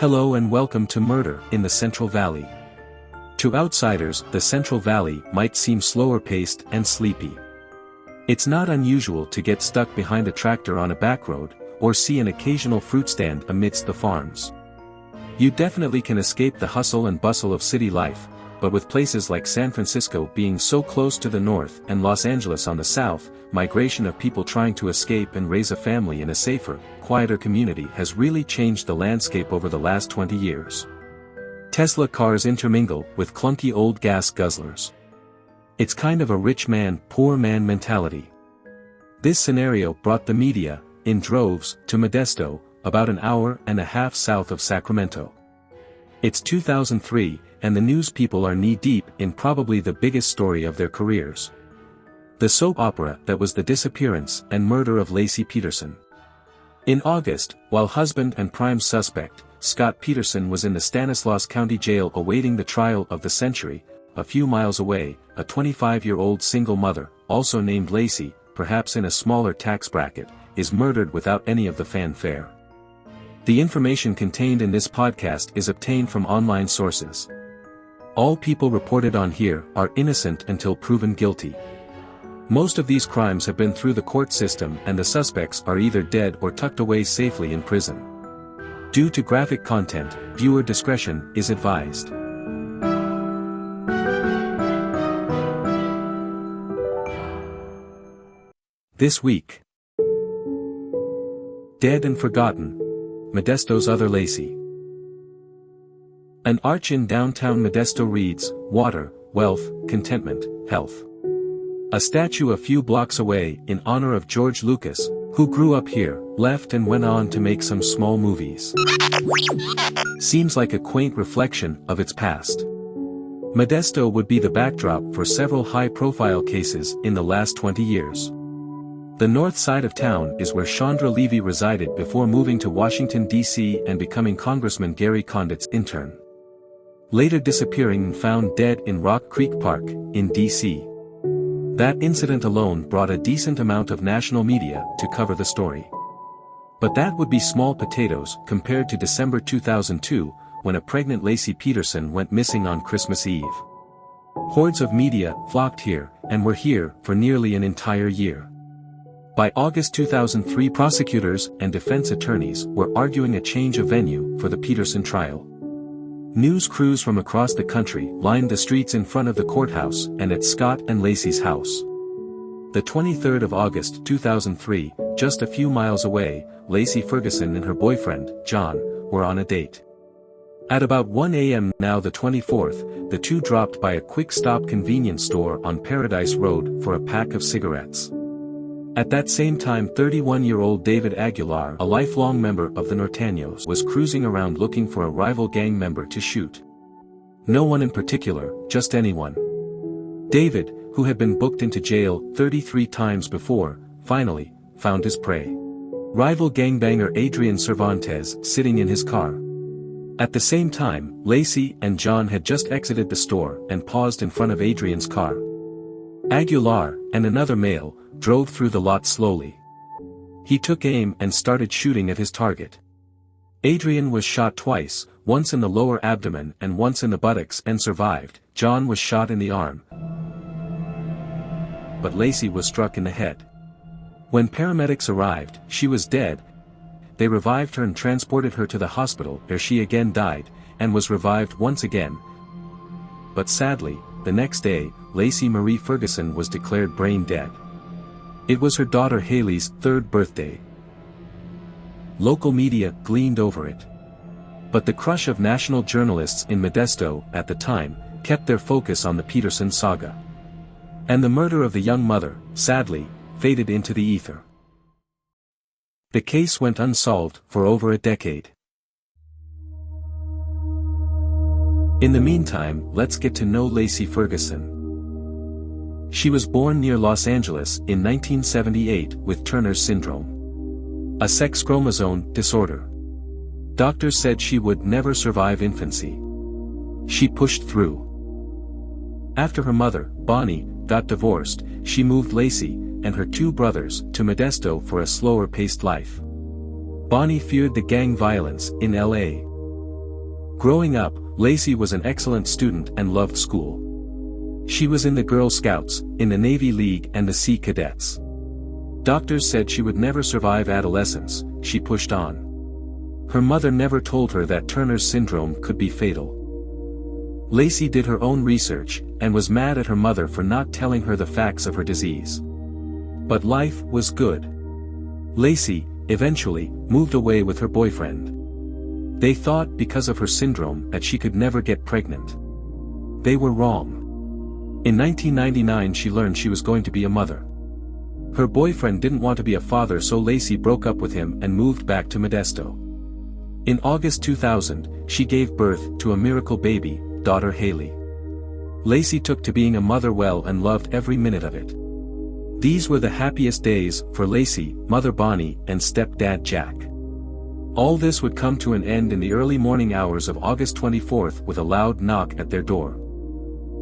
Hello and welcome to Murder in the Central Valley. To outsiders, the Central Valley might seem slower-paced and sleepy. It's not unusual to get stuck behind a tractor on a back road, or see an occasional fruit stand amidst the farms. You definitely can escape the hustle and bustle of city life, but with places like San Francisco being so close to the north and Los Angeles on the south, migration of people trying to escape and raise a family in a safer, quieter community has really changed the landscape over the last 20 years. Tesla cars intermingle with clunky old gas guzzlers. It's kind of a rich man, poor man mentality. This scenario brought the media, in droves, to Modesto, about an hour and a half south of Sacramento. It's 2003, and the news people are knee-deep in probably the biggest story of their careers. The soap opera that was the disappearance and murder of Laci Peterson. In August, while husband and prime suspect, Scott Peterson was in the Stanislaus County Jail awaiting the trial of the century, a few miles away, a 25-year-old single mother, also named Laci, perhaps in a smaller tax bracket, is murdered without any of the fanfare. The information contained in this podcast is obtained from online sources. All people reported on here are innocent until proven guilty. Most of these crimes have been through the court system and the suspects are either dead or tucked away safely in prison. Due to graphic content, viewer discretion is advised. This week. Dead and Forgotten. Modesto's Other Laci. An arch in downtown Modesto reads, Water, Wealth, Contentment, Health. A statue a few blocks away in honor of George Lucas, who grew up here, left and went on to make some small movies. Seems like a quaint reflection of its past. Modesto would be the backdrop for several high-profile cases in the last 20 years. The north side of town is where Chandra Levy resided before moving to Washington, D.C. and becoming Congressman Gary Condit's intern. Later disappearing and found dead in Rock Creek Park, in D.C. That incident alone brought a decent amount of national media to cover the story. But that would be small potatoes compared to December 2002, when a pregnant Laci Peterson went missing on Christmas Eve. Hordes of media flocked here, and were here for nearly an entire year. By August 2003, prosecutors and defense attorneys were arguing a change of venue for the Peterson trial. News crews from across the country lined the streets in front of the courthouse and at Scott and Laci's house. The 23rd of August 2003, just a few miles away, Lacy Ferguson and her boyfriend, John, were on a date. At about 1 a.m. now the 24th, the two dropped by a quick-stop convenience store on Paradise Road for a pack of cigarettes. At that same time 31-year-old David Aguilar, a lifelong member of the Norteños, was cruising around looking for a rival gang member to shoot. No one in particular, just anyone. David, who had been booked into jail 33 times before, finally, found his prey. Rival gangbanger Adrian Cervantes sitting in his car. At the same time, Laci and John had just exited the store and paused in front of Adrian's car. Aguilar, and another male, drove through the lot slowly. He took aim and started shooting at his target. Adrian was shot twice, once in the lower abdomen and once in the buttocks, and survived. John was shot in the arm, but Laci was struck in the head. When paramedics arrived, she was dead. They revived her and transported her to the hospital, where she again died, and was revived once again. But sadly, the next day, Laci Marie Ferguson was declared brain dead. It was her daughter Haley's third birthday. Local media gleaned over it. But the crush of national journalists in Modesto, at the time, kept their focus on the Peterson saga. And the murder of the young mother, sadly, faded into the ether. The case went unsolved for over a decade. In the meantime, let's get to know Laci Ferguson. She was born near Los Angeles in 1978 with Turner's syndrome, a sex chromosome disorder. Doctors said she would never survive infancy. She pushed through. After her mother, Bonnie, got divorced, she moved Laci and her two brothers to Modesto for a slower-paced life. Bonnie feared the gang violence in L.A. Growing up, Lacy was an excellent student and loved school. She was in the Girl Scouts, in the Navy League and the Sea Cadets. Doctors said she would never survive adolescence. She pushed on. Her mother never told her that Turner's syndrome could be fatal. Lacy did her own research, and was mad at her mother for not telling her the facts of her disease. But life was good. Lacy, eventually, moved away with her boyfriend. They thought because of her syndrome that she could never get pregnant. They were wrong. In 1999 she learned she was going to be a mother. Her boyfriend didn't want to be a father, so Lacy broke up with him and moved back to Modesto. In August 2000, she gave birth to a miracle baby, daughter Haley. Lacy took to being a mother well and loved every minute of it. These were the happiest days for Lacy, mother Bonnie, and stepdad Jack. All this would come to an end in the early morning hours of August 24th with a loud knock at their door.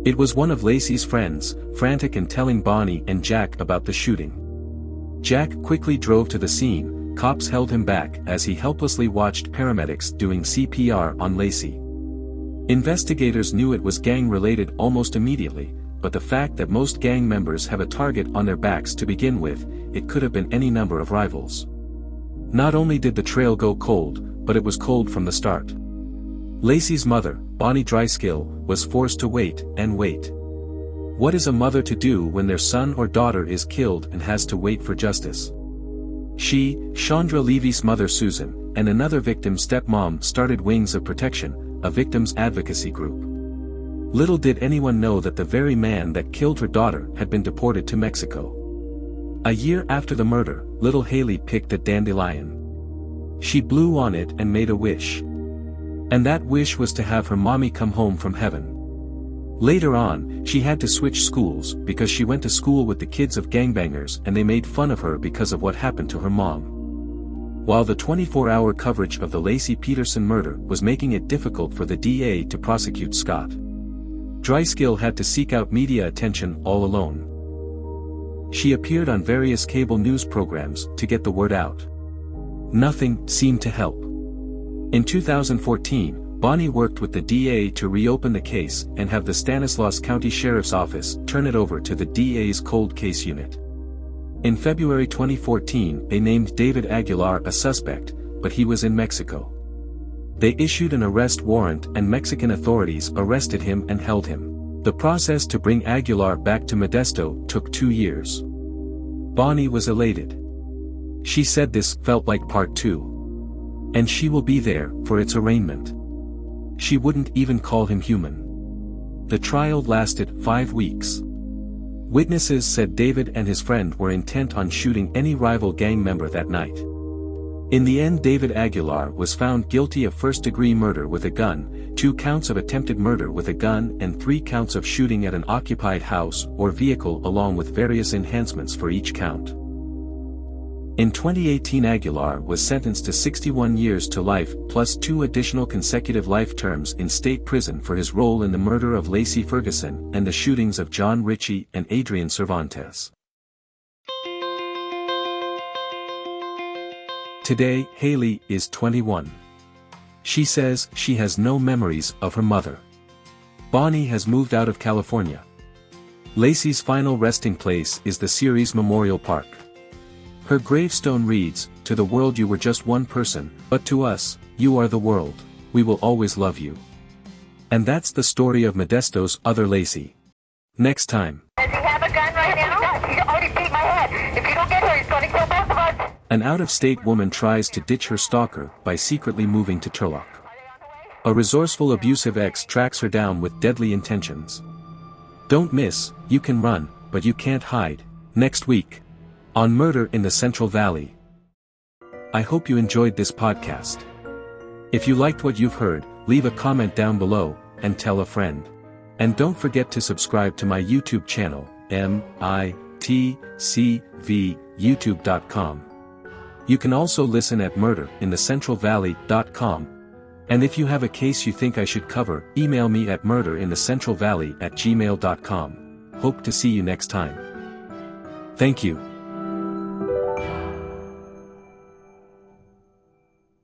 It was one of Lacy's friends, frantic and telling Bonnie and Jack about the shooting. Jack quickly drove to the scene. Cops held him back as he helplessly watched paramedics doing CPR on Lacy. Investigators knew it was gang-related almost immediately, but the fact that most gang members have a target on their backs to begin with, it could have been any number of rivals. Not only did the trail go cold, but it was cold from the start. Lacy's mother, Bonnie Dryskill, was forced to wait and wait. What is a mother to do when their son or daughter is killed and has to wait for justice? She, Chandra Levy's mother Susan, and another victim's stepmom started Wings of Protection, a victims advocacy group. Little did anyone know that the very man that killed her daughter had been deported to Mexico. A year after the murder, little Haley picked a dandelion. She blew on it and made a wish. And that wish was to have her mommy come home from heaven. Later on, she had to switch schools because she went to school with the kids of gangbangers and they made fun of her because of what happened to her mom. While the 24-hour coverage of the Laci Peterson murder was making it difficult for the DA to prosecute Scott, Dryskill had to seek out media attention all alone. She appeared on various cable news programs to get the word out. Nothing seemed to help. In 2014, Bonnie worked with the DA to reopen the case and have the Stanislaus County Sheriff's Office turn it over to the DA's Cold Case Unit. In February 2014, they named David Aguilar a suspect, but he was in Mexico. They issued an arrest warrant and Mexican authorities arrested him and held him. The process to bring Aguilar back to Modesto took 2 years. Bonnie was elated. She said this felt like part 2. And she will be there for its arraignment. She wouldn't even call him human. The trial lasted 5 weeks. Witnesses said David and his friend were intent on shooting any rival gang member that night. In the end, David Aguilar was found guilty of first-degree murder with a gun, 2 counts of attempted murder with a gun and 3 counts of shooting at an occupied house or vehicle along with various enhancements for each count. In 2018, Aguilar was sentenced to 61 years to life plus 2 additional consecutive life terms in state prison for his role in the murder of Lacy Ferguson and the shootings of John Ritchie and Adrian Cervantes. Today, Haley is 21. She says she has no memories of her mother. Bonnie has moved out of California. Lacy's final resting place is the Ceres Memorial Park. Her gravestone reads, "To the world you were just one person, but to us, you are the world. We will always love you." And that's the story of Modesto's other Lacy. Next time. Does he have a gun right now? He already beat my head. If you don't get her, he's going to kill both of us. An out-of-state woman tries to ditch her stalker by secretly moving to Turlock. A resourceful abusive ex tracks her down with deadly intentions. Don't miss, You Can Run, But You Can't Hide, next week. On Murder in the Central Valley. I hope you enjoyed this podcast. If you liked what you've heard, leave a comment down below, and tell a friend. And don't forget to subscribe to my YouTube channel, MitCV, youtube.com. You can also listen at murderinthecentralvalley.com. And if you have a case you think I should cover, email me at murderinthecentralvalley@gmail.com. Hope to see you next time. Thank you.